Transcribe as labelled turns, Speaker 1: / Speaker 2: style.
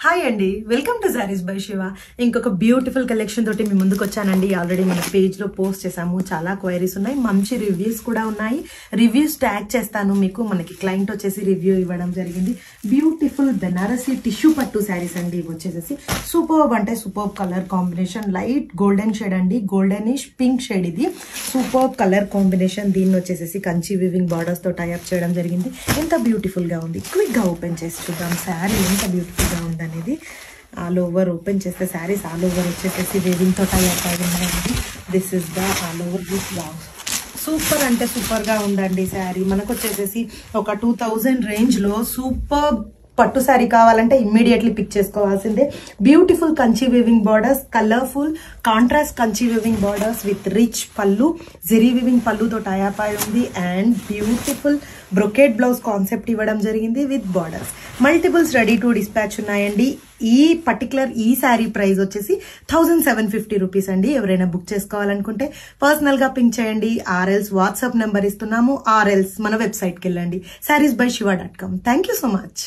Speaker 1: Hi అండి, welcome to saris by Shiva. ఇంకొక beautiful collection తోటి మీ ముందుకు వచ్చానండి. ఆల్రెడీ మన పేజ్ లో పోస్ట్ చేసాము. చాలా క్వైరీస్ ఉన్నాయి, మంచి రివ్యూస్ కూడా ఉన్నాయి. రివ్యూస్ ట్యాగ్ చేస్తాను మీకు. మనకి క్లయింట్ వచ్చేసి రివ్యూ ఇవ్వడం జరిగింది. బ్యూటిఫుల్ బెనారసీ టిష్యూ పట్టు శారీస్ అండి. ఇవి వచ్చేసి సూపర్బ్ అంటే superb colour combination. Light golden shade అండి, గోల్డెనిష్ పింక్ షేడ్. ఇది సూపర్బ్ కలర్ కాంబినేషన్. దీన్ని వచ్చేసి కంచి వివింగ్ బార్డర్స్ తో టైఅప్ చేయడం జరిగింది. ఎంత బ్యూటిఫుల్ గా ఉంది. క్విక్ గా ఓపెన్ చేసి చూద్దాం శారీ ఎంత బ్యూటిఫుల్ గా ఉంది అనేది. ఆల్ ఓవర్ ఓపెన్ చేస్తే శారీస్ ఆల్ ఓవర్ వచ్చేసి వేవింగ్ తో టైఅప్ అయి ఉన్నాయండి. This is the all over this blouse. Super అంటే సూపర్ గా ఉందండి శారీ. మనకు వచ్చేసి ఒక 2000 రేంజ్ లో సూపర్ పట్టు శారీ కావాలంటే ఇమ్మీడియట్లీ పిక్ చేసుకోవాల్సిందే. Beautiful Kanchi weaving borders, colourful contrast Kanchi weaving borders with rich పళ్ళు, జెరీ వివింగ్ పళ్ళుతో టైఅప్ అయి ఉంది. And beautiful brocade blouse concept ఇవ్వడం జరిగింది with borders. Multiples ready to dispatch ఉన్నాయండి. ఈ శారీ ప్రైస్ వచ్చేసి 1750 రూపీస్ అండి. ఎవరైనా బుక్ చేసుకోవాలనుకుంటే పర్సనల్ గా పింక్ చేయండి. ఆర్ఎల్స్ వాట్సాప్ నెంబర్ ఇస్తున్నాము, ఆర్ఎల్స్ మన వెబ్సైట్కి వెళ్ళండి, sareesbyShiva.com. Thank you so much.